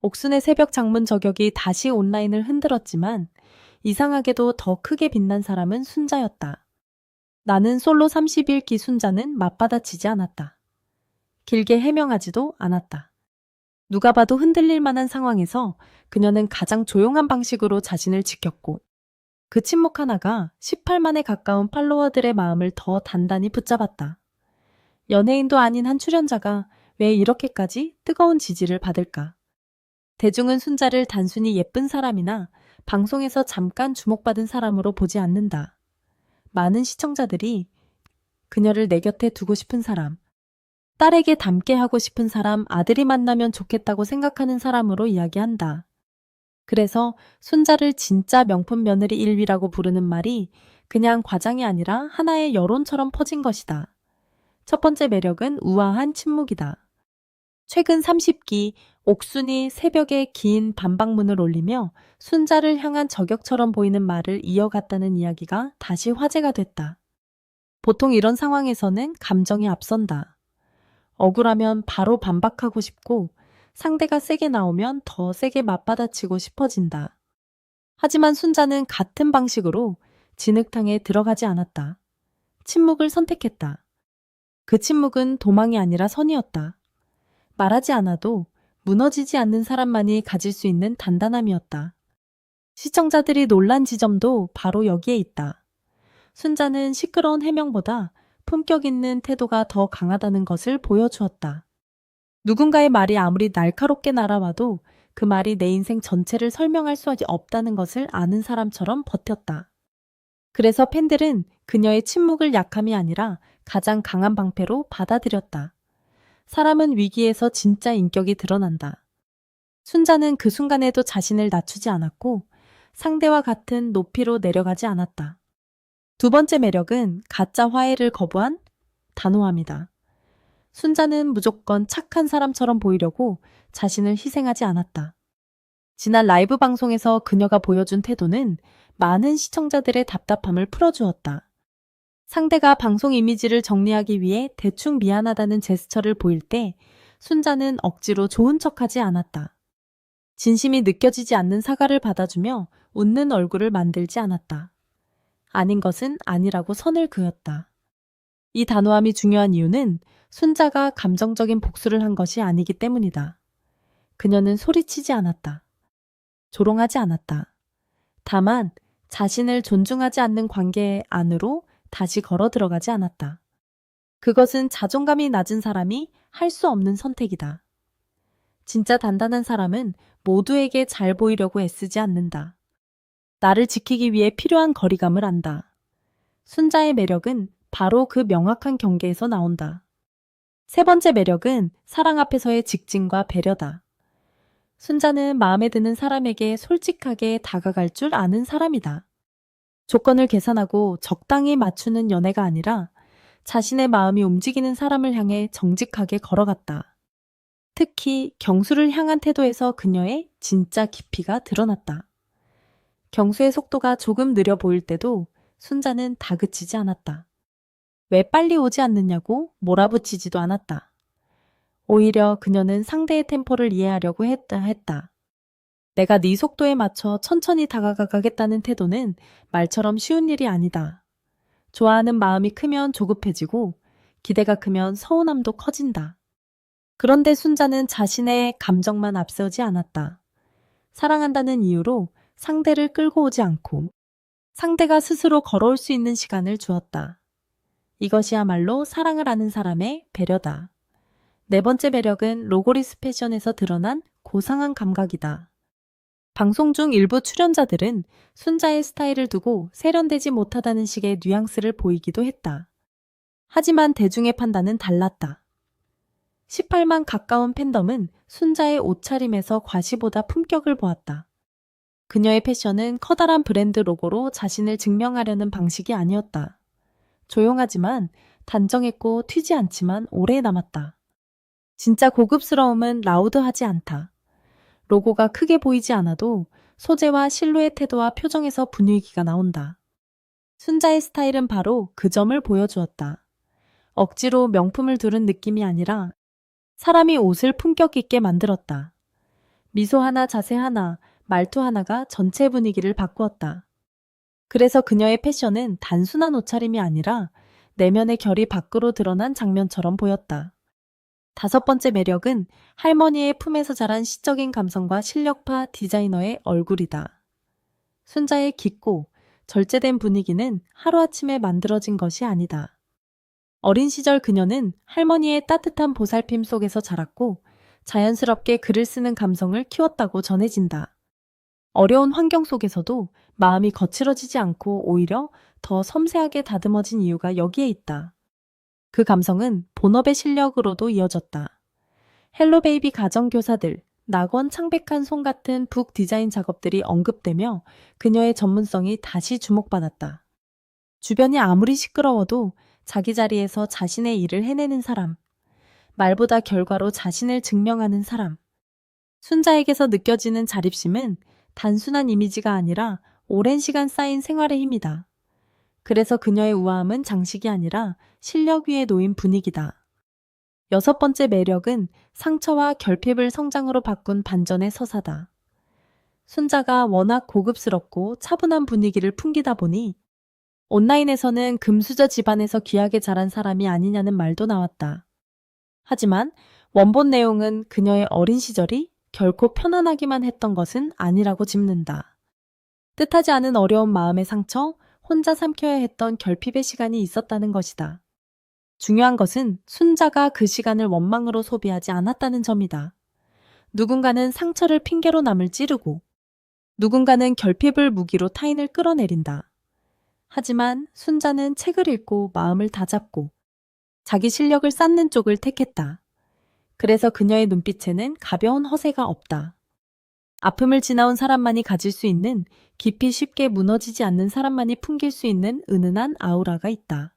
옥순의 새벽 장문 저격이 다시 온라인을 흔들었지만 이상하게도 더 크게 빛난 사람은 순자였다. 나는 솔로 30일 순자는 맞받아치지 않았다. 길게 해명하지도 않았다. 누가 봐도 흔들릴 만한 상황에서 그녀는 가장 조용한 방식으로 자신을 지켰고 그 침묵 하나가 18만에 가까운 팔로워들의 마음을 더 단단히 붙잡았다. 연예인도 아닌 한 출연자가 왜 이렇게까지 뜨거운 지지를 받을까? 대중은 순자를 단순히 예쁜 사람이나 방송에서 잠깐 주목받은 사람으로 보지 않는다. 많은 시청자들이 그녀를 내 곁에 두고 싶은 사람, 딸에게 닮게 하고 싶은 사람, 아들이 만나면 좋겠다고 생각하는 사람으로 이야기한다. 그래서 순자를 진짜 명품 며느리 1위라고 부르는 말이 그냥 과장이 아니라 하나의 여론처럼 퍼진 것이다. 첫 번째 매력은 우아한 침묵이다. 최근 30기 옥순이 새벽에 긴 반박문을 올리며 순자를 향한 저격처럼 보이는 말을 이어갔다는 이야기가 다시 화제가 됐다. 보통 이런 상황에서는 감정이 앞선다. 억울하면 바로 반박하고 싶고 상대가 세게 나오면 더 세게 맞받아치고 싶어진다. 하지만 순자는 같은 방식으로 진흙탕에 들어가지 않았다. 침묵을 선택했다. 그 침묵은 도망이 아니라 선이었다. 말하지 않아도 무너지지 않는 사람만이 가질 수 있는 단단함이었다. 시청자들이 놀란 지점도 바로 여기에 있다. 순자는 시끄러운 해명보다 품격 있는 태도가 더 강하다는 것을 보여주었다. 누군가의 말이 아무리 날카롭게 날아와도 그 말이 내 인생 전체를 설명할 수 없다는 것을 아는 사람처럼 버텼다. 그래서 팬들은 그녀의 침묵을 약함이 아니라 가장 강한 방패로 받아들였다. 사람은 위기에서 진짜 인격이 드러난다. 순자는 그 순간에도 자신을 낮추지 않았고 상대와 같은 높이로 내려가지 않았다. 두 번째 매력은 가짜 화해를 거부한 단호함이다. 순자는 무조건 착한 사람처럼 보이려고 자신을 희생하지 않았다. 지난 라이브 방송에서 그녀가 보여준 태도는 많은 시청자들의 답답함을 풀어주었다. 상대가 방송 이미지를 정리하기 위해 대충 미안하다는 제스처를 보일 때 순자는 억지로 좋은 척하지 않았다. 진심이 느껴지지 않는 사과를 받아주며 웃는 얼굴을 만들지 않았다. 아닌 것은 아니라고 선을 그었다. 이 단호함이 중요한 이유는 순자가 감정적인 복수를 한 것이 아니기 때문이다. 그녀는 소리치지 않았다. 조롱하지 않았다. 다만 자신을 존중하지 않는 관계 안으로 다시 걸어 들어가지 않았다. 그것은 자존감이 낮은 사람이 할 수 없는 선택이다. 진짜 단단한 사람은 모두에게 잘 보이려고 애쓰지 않는다. 나를 지키기 위해 필요한 거리감을 안다. 순자의 매력은 바로 그 명확한 경계에서 나온다. 세 번째 매력은 사랑 앞에서의 직진과 배려다. 순자는 마음에 드는 사람에게 솔직하게 다가갈 줄 아는 사람이다. 조건을 계산하고 적당히 맞추는 연애가 아니라 자신의 마음이 움직이는 사람을 향해 정직하게 걸어갔다. 특히 경수를 향한 태도에서 그녀의 진짜 깊이가 드러났다. 경수의 속도가 조금 느려 보일 때도 순자는 다그치지 않았다. 왜 빨리 오지 않느냐고 몰아붙이지도 않았다. 오히려 그녀는 상대의 템포를 이해하려고 했다. 내가 네 속도에 맞춰 천천히 다가가겠다는 태도는 말처럼 쉬운 일이 아니다. 좋아하는 마음이 크면 조급해지고 기대가 크면 서운함도 커진다. 그런데 순자는 자신의 감정만 앞세우지 않았다. 사랑한다는 이유로 상대를 끌고 오지 않고 상대가 스스로 걸어올 수 있는 시간을 주었다. 이것이야말로 사랑을 아는 사람의 배려다. 네 번째 매력은 로고리스 패션에서 드러난 고상한 감각이다. 방송 중 일부 출연자들은 순자의 스타일을 두고 세련되지 못하다는 식의 뉘앙스를 보이기도 했다. 하지만 대중의 판단은 달랐다. 18만 가까운 팬덤은 순자의 옷차림에서 과시보다 품격을 보았다. 그녀의 패션은 커다란 브랜드 로고로 자신을 증명하려는 방식이 아니었다. 조용하지만 단정했고 튀지 않지만 오래 남았다. 진짜 고급스러움은 라우드하지 않다. 로고가 크게 보이지 않아도 소재와 실루엣 태도와 표정에서 분위기가 나온다. 순자의 스타일은 바로 그 점을 보여주었다. 억지로 명품을 두른 느낌이 아니라 사람이 옷을 품격 있게 만들었다. 미소 하나, 자세 하나, 말투 하나가 전체 분위기를 바꾸었다. 그래서 그녀의 패션은 단순한 옷차림이 아니라 내면의 결이 밖으로 드러난 장면처럼 보였다. 다섯 번째 매력은 할머니의 품에서 자란 시적인 감성과 실력파 디자이너의 얼굴이다. 순자의 깊고 절제된 분위기는 하루아침에 만들어진 것이 아니다. 어린 시절 그녀는 할머니의 따뜻한 보살핌 속에서 자랐고 자연스럽게 글을 쓰는 감성을 키웠다고 전해진다. 어려운 환경 속에서도 마음이 거칠어지지 않고 오히려 더 섬세하게 다듬어진 이유가 여기에 있다. 그 감성은 본업의 실력으로도 이어졌다. 헬로베이비 가정교사들, 낙원 창백한 손 같은 북 디자인 작업들이 언급되며 그녀의 전문성이 다시 주목받았다. 주변이 아무리 시끄러워도 자기 자리에서 자신의 일을 해내는 사람, 말보다 결과로 자신을 증명하는 사람. 순자에게서 느껴지는 자립심은 단순한 이미지가 아니라 오랜 시간 쌓인 생활의 힘이다. 그래서 그녀의 우아함은 장식이 아니라 실력 위에 놓인 분위기다. 여섯 번째 매력은 상처와 결핍을 성장으로 바꾼 반전의 서사다. 순자가 워낙 고급스럽고 차분한 분위기를 풍기다 보니 온라인에서는 금수저 집안에서 귀하게 자란 사람이 아니냐는 말도 나왔다. 하지만 원본 내용은 그녀의 어린 시절이 결코 편안하기만 했던 것은 아니라고 짚는다. 뜻하지 않은 어려운 마음의 상처, 혼자 삼켜야 했던 결핍의 시간이 있었다는 것이다. 중요한 것은 순자가 그 시간을 원망으로 소비하지 않았다는 점이다. 누군가는 상처를 핑계로 남을 찌르고 누군가는 결핍을 무기로 타인을 끌어내린다. 하지만 순자는 책을 읽고 마음을 다잡고 자기 실력을 쌓는 쪽을 택했다. 그래서 그녀의 눈빛에는 가벼운 허세가 없다. 아픔을 지나온 사람만이 가질 수 있는 깊이 쉽게 무너지지 않는 사람만이 풍길 수 있는 은은한 아우라가 있다.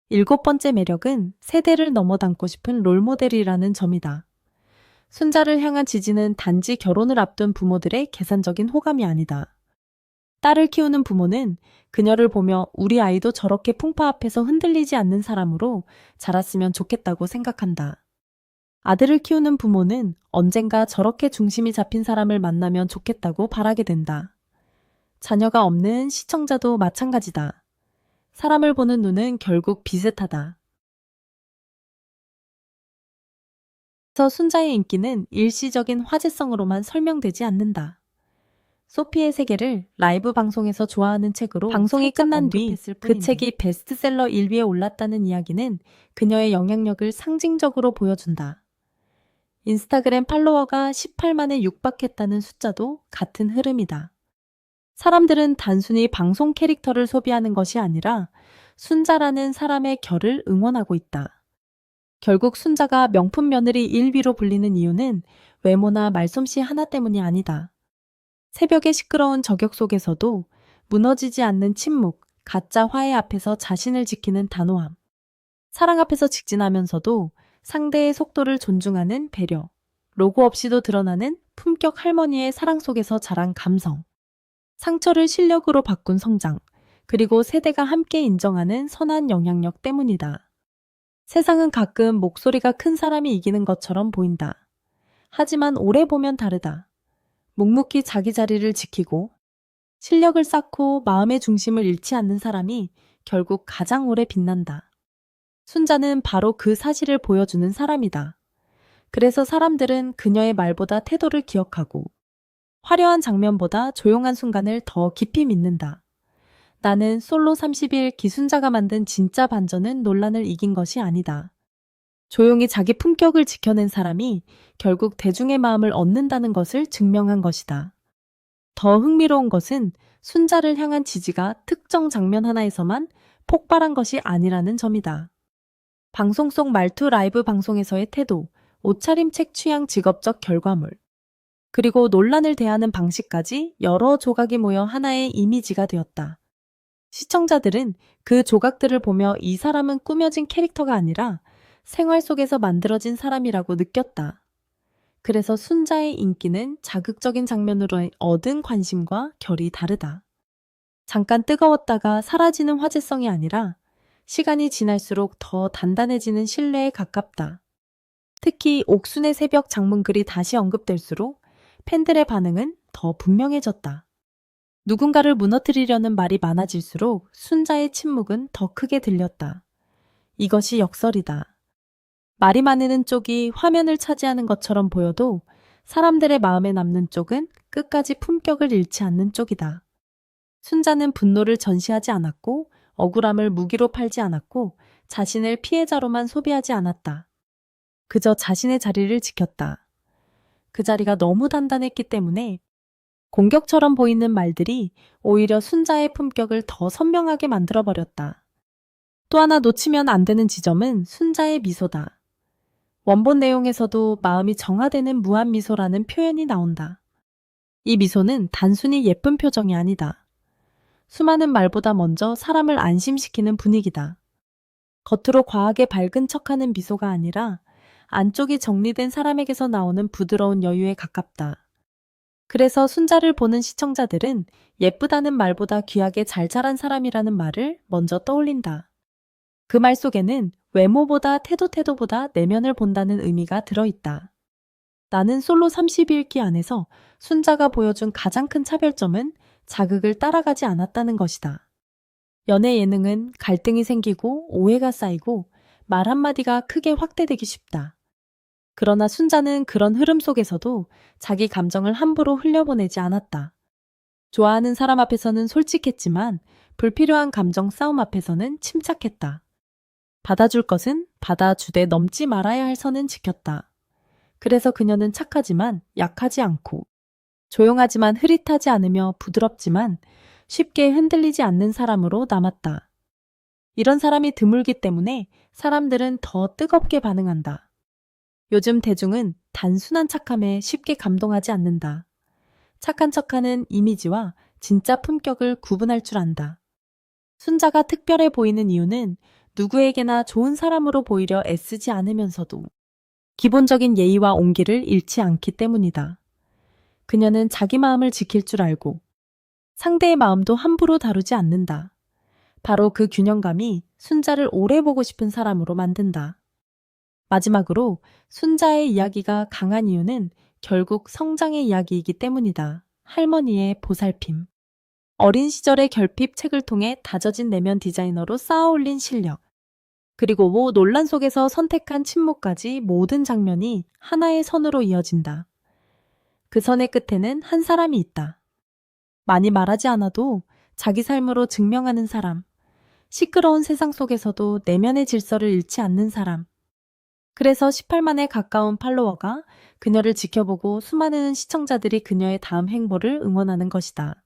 일곱 번째 매력은 세대를 넘어 닮고 싶은 롤모델이라는 점이다. 순자를 향한 지지는 단지 결혼을 앞둔 부모들의 계산적인 호감이 아니다. 딸을 키우는 부모는 그녀를 보며 우리 아이도 저렇게 풍파 앞에서 흔들리지 않는 사람으로 자랐으면 좋겠다고 생각한다. 아들을 키우는 부모는 언젠가 저렇게 중심이 잡힌 사람을 만나면 좋겠다고 바라게 된다. 자녀가 없는 시청자도 마찬가지다. 사람을 보는 눈은 결국 비슷하다. 그래서 순자의 인기는 일시적인 화제성으로만 설명되지 않는다. 소피의 세계를 라이브 방송에서 좋아하는 책으로 방송이 끝난 뒤 그 책이 베스트셀러 1위에 올랐다는 이야기는 그녀의 영향력을 상징적으로 보여준다. 인스타그램 팔로워가 18만에 육박했다는 숫자도 같은 흐름이다. 사람들은 단순히 방송 캐릭터를 소비하는 것이 아니라 순자라는 사람의 결을 응원하고 있다. 결국 순자가 명품 며느리 1위로 불리는 이유는 외모나 말솜씨 하나 때문이 아니다. 새벽의 시끄러운 저격 속에서도 무너지지 않는 침묵, 가짜 화해 앞에서 자신을 지키는 단호함, 사랑 앞에서 직진하면서도 상대의 속도를 존중하는 배려, 로고 없이도 드러나는 품격 할머니의 사랑 속에서 자란 감성, 상처를 실력으로 바꾼 성장, 그리고 세대가 함께 인정하는 선한 영향력 때문이다. 세상은 가끔 목소리가 큰 사람이 이기는 것처럼 보인다. 하지만 오래 보면 다르다. 묵묵히 자기 자리를 지키고 실력을 쌓고 마음의 중심을 잃지 않는 사람이 결국 가장 오래 빛난다. 순자는 바로 그 사실을 보여주는 사람이다. 그래서 사람들은 그녀의 말보다 태도를 기억하고 화려한 장면보다 조용한 순간을 더 깊이 믿는다. 나는 솔로 30일 기순자가 만든 진짜 반전은 논란을 이긴 것이 아니다. 조용히 자기 품격을 지켜낸 사람이 결국 대중의 마음을 얻는다는 것을 증명한 것이다. 더 흥미로운 것은 순자를 향한 지지가 특정 장면 하나에서만 폭발한 것이 아니라는 점이다. 방송 속 말투, 라이브 방송에서의 태도, 옷차림책 취향, 직업적 결과물, 그리고 논란을 대하는 방식까지 여러 조각이 모여 하나의 이미지가 되었다. 시청자들은 그 조각들을 보며 이 사람은 꾸며진 캐릭터가 아니라 생활 속에서 만들어진 사람이라고 느꼈다. 그래서 순자의 인기는 자극적인 장면으로 얻은 관심과 결이 다르다. 잠깐 뜨거웠다가 사라지는 화제성이 아니라 시간이 지날수록 더 단단해지는 신뢰에 가깝다. 특히 옥순의 새벽 장문글이 다시 언급될수록 팬들의 반응은 더 분명해졌다. 누군가를 무너뜨리려는 말이 많아질수록 순자의 침묵은 더 크게 들렸다. 이것이 역설이다. 말이 많은 쪽이 화면을 차지하는 것처럼 보여도 사람들의 마음에 남는 쪽은 끝까지 품격을 잃지 않는 쪽이다. 순자는 분노를 전시하지 않았고 억울함을 무기로 팔지 않았고 자신을 피해자로만 소비하지 않았다. 그저 자신의 자리를 지켰다. 그 자리가 너무 단단했기 때문에 공격처럼 보이는 말들이 오히려 순자의 품격을 더 선명하게 만들어버렸다. 또 하나 놓치면 안 되는 지점은 순자의 미소다. 원본 내용에서도 마음이 정화되는 무한미소라는 표현이 나온다. 이 미소는 단순히 예쁜 표정이 아니다. 수많은 말보다 먼저 사람을 안심시키는 분위기다. 겉으로 과하게 밝은 척하는 미소가 아니라 안쪽이 정리된 사람에게서 나오는 부드러운 여유에 가깝다. 그래서 순자를 보는 시청자들은 예쁘다는 말보다 귀하게 잘 자란 사람이라는 말을 먼저 떠올린다. 그 말 속에는 외모보다 태도보다 내면을 본다는 의미가 들어있다. 나는 솔로 30일기 안에서 순자가 보여준 가장 큰 차별점은 자극을 따라가지 않았다는 것이다. 연애 예능은 갈등이 생기고 오해가 쌓이고 말 한마디가 크게 확대되기 쉽다. 그러나 순자는 그런 흐름 속에서도 자기 감정을 함부로 흘려보내지 않았다. 좋아하는 사람 앞에서는 솔직했지만 불필요한 감정 싸움 앞에서는 침착했다. 받아줄 것은 받아주되 넘지 말아야 할 선은 지켰다. 그래서 그녀는 착하지만 약하지 않고 조용하지만 흐릿하지 않으며 부드럽지만 쉽게 흔들리지 않는 사람으로 남았다. 이런 사람이 드물기 때문에 사람들은 더 뜨겁게 반응한다. 요즘 대중은 단순한 착함에 쉽게 감동하지 않는다. 착한 척하는 이미지와 진짜 품격을 구분할 줄 안다. 순자가 특별해 보이는 이유는 누구에게나 좋은 사람으로 보이려 애쓰지 않으면서도 기본적인 예의와 온기를 잃지 않기 때문이다. 그녀는 자기 마음을 지킬 줄 알고 상대의 마음도 함부로 다루지 않는다. 바로 그 균형감이 순자를 오래 보고 싶은 사람으로 만든다. 마지막으로 순자의 이야기가 강한 이유는 결국 성장의 이야기이기 때문이다. 할머니의 보살핌. 어린 시절의 결핍 책을 통해 다져진 내면 디자이너로 쌓아올린 실력. 그리고 논란 속에서 선택한 침묵까지 모든 장면이 하나의 선으로 이어진다. 그 선의 끝에는 한 사람이 있다. 많이 말하지 않아도 자기 삶으로 증명하는 사람. 시끄러운 세상 속에서도 내면의 질서를 잃지 않는 사람. 그래서 18만에 가까운 팔로워가 그녀를 지켜보고 수많은 시청자들이 그녀의 다음 행보를 응원하는 것이다.